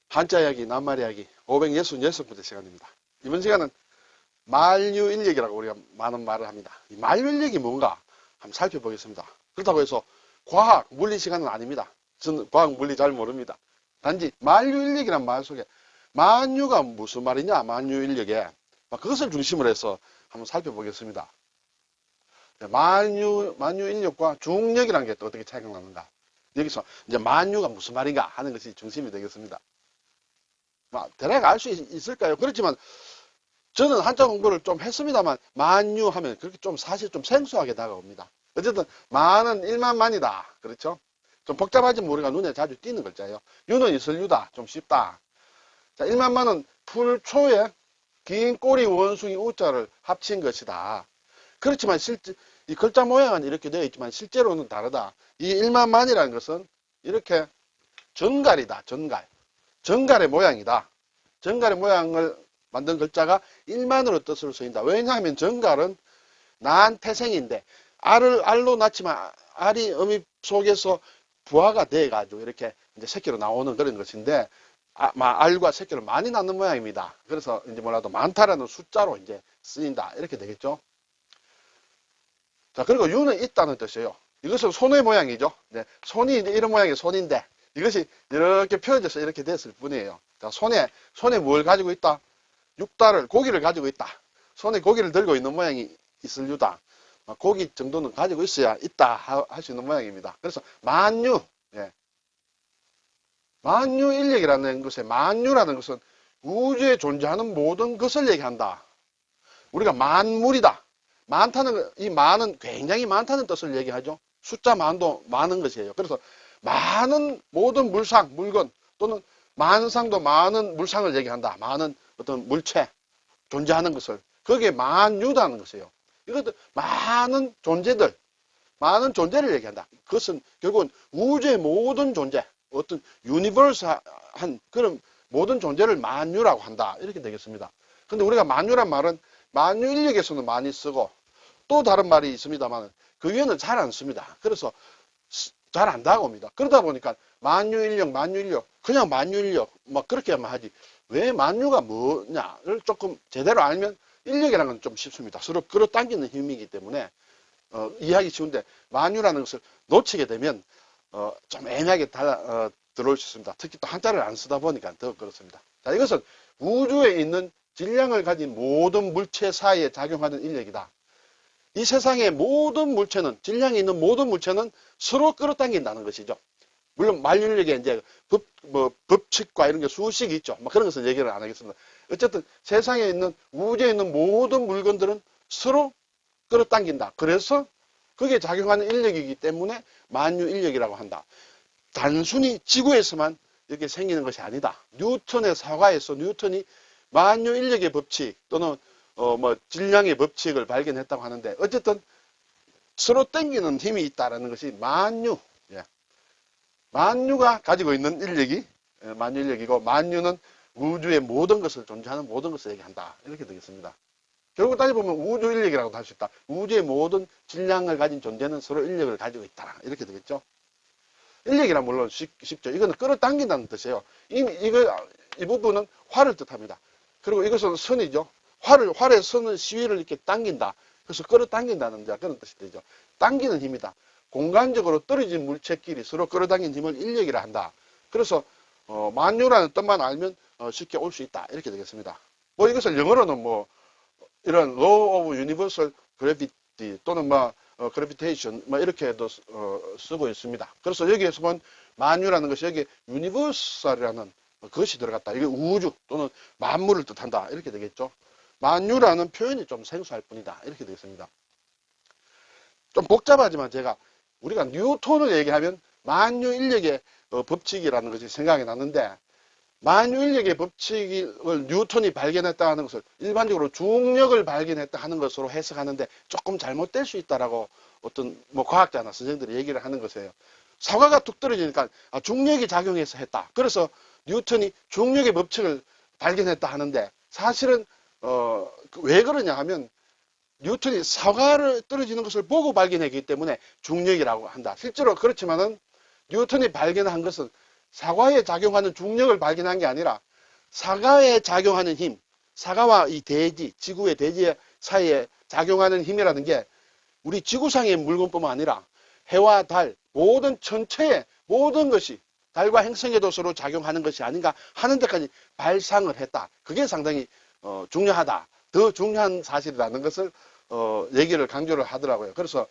한자 이야기, 낱말 이야기 566번째 시간입니다. 이번 시간은 만유인력이라고 우리가 많은 말을 합니다. 이 만유인력이 뭔가 한번 살펴보겠습니다. 그렇다고 해서 과학, 물리 시간은 아닙니다. 저는 과학, 물리 잘 모릅니다. 단지 만유인력이란 말 속에 만유가 무슨 말이냐, 만유인력에 그것을 중심으로 해서 한번 살펴보겠습니다. 만유인력과 중력이라는 게 또 어떻게 차이가 나는가. 여기서 이제 만유가 무슨 말인가 하는 것이 중심이 되겠습니다. 대략 알 수 있을까요? 그렇지만 저는 한자 공부를 좀 했습니다만 만유 하면 그렇게 좀 사실 좀 생소하게 다가옵니다. 어쨌든 만은 1만만이다. 그렇죠? 좀 복잡하지만 우리가 눈에 자주 띄는 글자예요. 유는 이슬유다. 좀 쉽다. 자, 1만만은 풀초에 긴 꼬리 원숭이 우자를 합친 것이다. 그렇지만 실제 이 글자 모양은 이렇게 되어 있지만 실제로는 다르다. 이 1만만이라는 것은 이렇게 전갈이다. 전갈의 모양이다. 전갈의 모양을 만든 글자가 1만으로 뜻으로 쓰인다. 왜냐하면 전갈은 난 태생인데 알로 낳지만 알이 어미 속에서 부화가 돼가지고 이렇게 이제 새끼로 나오는 그런 것인데 알과 새끼를 많이 낳는 모양입니다. 그래서 이제 뭐라도 많다라는 숫자로 이제 쓰인다. 이렇게 되겠죠. 자, 그리고 유는 있다는 뜻이에요. 이것은 손의 모양이죠. 네, 손이 이런 모양의 손인데 이것이 이렇게 펴져서 이렇게 됐을 뿐이에요. 자, 손에 뭘 가지고 있다? 고기를 가지고 있다. 손에 고기를 들고 있는 모양이 있을 유다. 고기 정도는 가지고 있어야 있다 할 수 있는 모양입니다. 그래서 만유, 예. 만유인력이라는 것에 만유라는 것은 우주에 존재하는 모든 것을 얘기한다. 우리가 만물이다. 많다는, 이 만은 굉장히 많다는 뜻을 얘기하죠. 숫자 만도 많은 것이에요. 그래서 많은 모든 물건 또는 만상도 많은 물상을 얘기한다. 많은 어떤 물체, 존재하는 것을. 그게 만유라는 것이에요. 이것도 많은 존재를 얘기한다. 그것은 결국은 우주의 모든 존재, 어떤 유니버스한 그런 모든 존재를 만유라고 한다. 이렇게 되겠습니다. 근데 우리가 만유란 말은 만유인력에서는 많이 쓰고 또 다른 말이 있습니다만 그 위에는 잘 안 씁니다. 그래서 잘 안 다가옵니다. 그러다 보니까 만유인력, 그냥 만유인력, 그렇게만 하지. 왜 만유가 뭐냐를 조금 제대로 알면 인력이라는 건 좀 쉽습니다. 서로 끌어당기는 힘이기 때문에 이해하기 쉬운데 만유라는 것을 놓치게 되면 좀 애매하게 들어올 수 있습니다. 특히 또 한자를 안 쓰다 보니까 더 그렇습니다. 자, 이것은 우주에 있는 질량을 가진 모든 물체 사이에 작용하는 인력이다. 이 세상의 모든 물체는, 질량이 있는 모든 물체는 서로 끌어당긴다는 것이죠. 물론 만유인력에 이제 법칙과 이런 게 수식이 있죠. 그런 것은 얘기를 안 하겠습니다. 어쨌든 세상에 있는, 우주에 있는 모든 물건들은 서로 끌어당긴다. 그래서 그게 작용하는 인력이기 때문에 만유인력이라고 한다. 단순히 지구에서만 이렇게 생기는 것이 아니다. 뉴턴의 사과에서 뉴턴이 만유인력의 법칙 또는 질량의 법칙을 발견했다고 하는데 어쨌든 서로 당기는 힘이 있다는 것이 만유. 예. 만유가 가지고 있는 인력이 만유인력이고 만유는 우주의 모든 것을 존재하는 모든 것을 얘기한다. 이렇게 되겠습니다. 결국 따져보면 우주인력이라고도 할 수 있다. 우주의 모든 질량을 가진 존재는 서로 인력을 가지고 있다. 이렇게 되겠죠. 인력이란 물론 쉽죠. 이거는 끌어당긴다는 뜻이에요. 이 부분은 활을 뜻합니다. 그리고 이것은 선이죠. 활의 선은 시위를 이렇게 당긴다. 그래서 끌어당긴다는 그런 뜻이 되죠. 당기는 힘이다. 공간적으로 떨어진 물체끼리 서로 끌어당긴 힘을 인력이라 한다. 그래서 만유라는 뜻만 알면 쉽게 올 수 있다. 이렇게 되겠습니다. 이것을 영어로는 이런 law of universal gravity 또는 gravitation 이렇게도 쓰고 있습니다. 그래서 여기에서 본 만유라는 것이 여기 universal이라는 것이 들어갔다. 이게 우주 또는 만물을 뜻한다. 이렇게 되겠죠. 만유라는 표현이 좀 생소할 뿐이다. 이렇게 되겠습니다. 좀 복잡하지만 우리가 뉴턴을 얘기하면 만유인력의 법칙이라는 것이 생각이 나는데 만유인력의 법칙을 뉴턴이 발견했다 하는 것을 일반적으로 중력을 발견했다 하는 것으로 해석하는데 조금 잘못될 수 있다라고 어떤 과학자나 선생들이 얘기를 하는 것이에요. 사과가 툭 떨어지니까 중력이 작용해서 했다. 그래서 뉴턴이 중력의 법칙을 발견했다 하는데 사실은 왜 그러냐 하면 뉴턴이 사과를 떨어지는 것을 보고 발견했기 때문에 중력이라고 한다. 실제로 그렇지만은 뉴턴이 발견한 것은 사과에 작용하는 중력을 발견한 게 아니라 사과에 작용하는 힘, 사과와 이 대지, 지구의 대지 사이에 작용하는 힘이라는 게 우리 지구상의 물건뿐만 아니라 해와 달, 모든 전체의 모든 것이 달과 행성에도 서로 작용하는 것이 아닌가 하는 데까지 발상을 했다. 그게 상당히 중요하다. 더 중요한 사실이라는 것을 얘기를 강조를 하더라고요. 그래서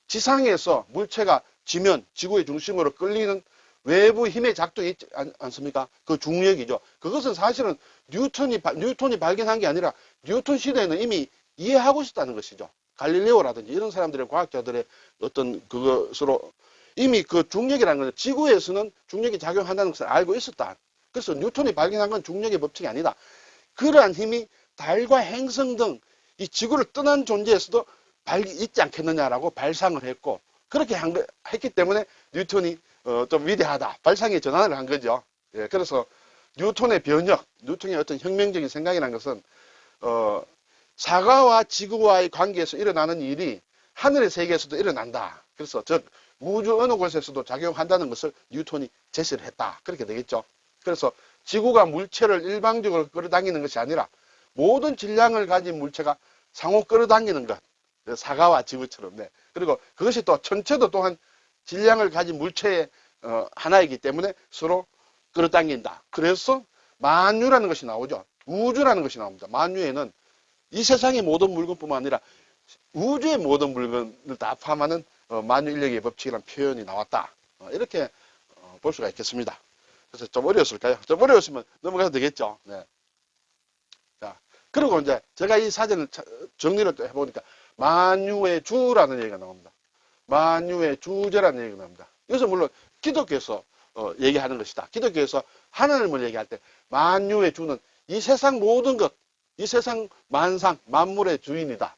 지상에서 물체가 지면 지구의 중심으로 끌리는 외부 힘의 작동이 있지 않습니까? 그 중력이죠. 그것은 사실은 뉴턴이 발견한 게 아니라 뉴턴 시대에는 이미 이해하고 있었다는 것이죠. 갈릴레오라든지 이런 사람들의 과학자들의 어떤 그것으로 이미 그 중력이라는 것은 지구에서는 중력이 작용한다는 것을 알고 있었다. 그래서 뉴턴이 발견한 건 중력의 법칙이 아니다. 그러한 힘이 달과 행성 등 이 지구를 떠난 존재에서도 있지 않겠느냐라고 발상을 했고, 그렇게 했기 때문에 뉴턴이 좀 위대하다. 발상의 전환을 한 거죠. 예, 그래서 뉴턴의 변혁, 뉴턴의 어떤 혁명적인 생각이라는 것은 사과와 지구와의 관계에서 일어나는 일이 하늘의 세계에서도 일어난다. 그래서 즉 우주 어느 곳에서도 작용한다는 것을 뉴턴이 제시를 했다. 그렇게 되겠죠. 그래서 지구가 물체를 일방적으로 끌어당기는 것이 아니라 모든 질량을 가진 물체가 상호 끌어당기는 것. 사과와 지구처럼. 네. 그리고 그것이 또 전체도 또한 질량을 가진 물체의 하나이기 때문에 서로 끌어당긴다. 그래서 만유라는 것이 나오죠. 우주라는 것이 나옵니다. 만유에는 이 세상의 모든 물건뿐만 아니라 우주의 모든 물건을 다 포함하는 만유인력의 법칙이라는 표현이 나왔다. 이렇게 볼 수가 있겠습니다. 그래서 좀 어려웠을까요? 좀 어려웠으면 넘어가도 되겠죠. 네. 자, 그리고 이제 제가 이 사전을 정리를 또 해보니까 만유의 주라는 얘기가 나옵니다. 만유의 주제라는 얘기가 나옵니다. 이것은 물론 기독교에서 얘기하는 것이다. 기독교에서 하나님을 얘기할 때 만유의 주는 이 세상 모든 것, 이 세상 만상, 만물의 주인이다.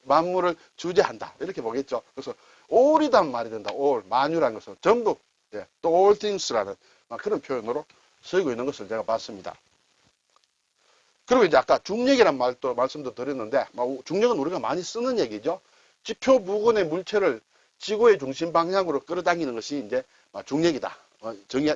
만물을 주재한다. 이렇게 보겠죠. 그래서 all이란 말이 된다. all, 만유라는 것은 전부, 예, 또 all things라는 그런 표현으로 쓰이고 있는 것을 제가 봤습니다. 그리고 이제 아까 중력이란 말씀도 드렸는데, 중력은 우리가 많이 쓰는 얘기죠. 지표 부근의 물체를 지구의 중심 방향으로 끌어당기는 것이 이제 중력이다.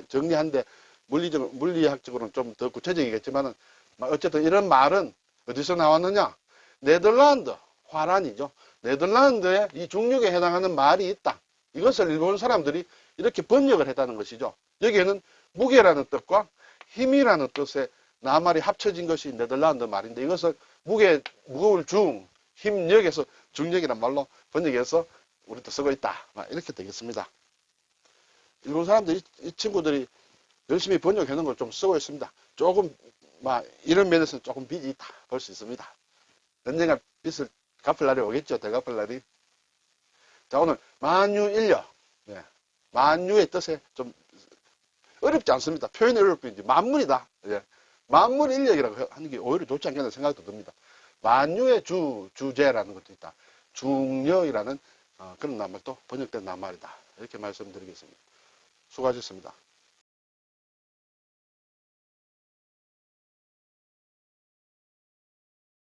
정리한데 물리학적으로는 좀 더 구체적이겠지만은 어쨌든 이런 말은 어디서 나왔느냐? 네덜란드 화란이죠. 네덜란드에 이 중력에 해당하는 말이 있다. 이것을 일본 사람들이 이렇게 번역을 했다는 것이죠. 여기에는 무게라는 뜻과 힘이라는 뜻의 나말이 합쳐진 것이 네덜란드 말인데, 이것을 무거울 중, 힘력에서 중력이란 말로 번역해서 우리도 쓰고 있다. 이렇게 되겠습니다. 일본 사람들이 이 친구들이 열심히 번역해 놓은 걸 좀 쓰고 있습니다. 조금 이런 면에서는 조금 빚이 있다 볼 수 있습니다. 언젠가 빚을 갚을 날이 오겠죠. 되갚을 날이. 자, 오늘 만유인력, 네. 만유의 뜻에 좀 어렵지 않습니다. 표현이 어려울 뿐이지 만물이다. 예. 만물인력이라고 하는 게 오히려 좋지 않겠나 생각도 듭니다. 만유의 주제라는 것도 있다. 중력이라는 그런 낱말도 번역된 낱말이다. 이렇게 말씀드리겠습니다. 수고하셨습니다.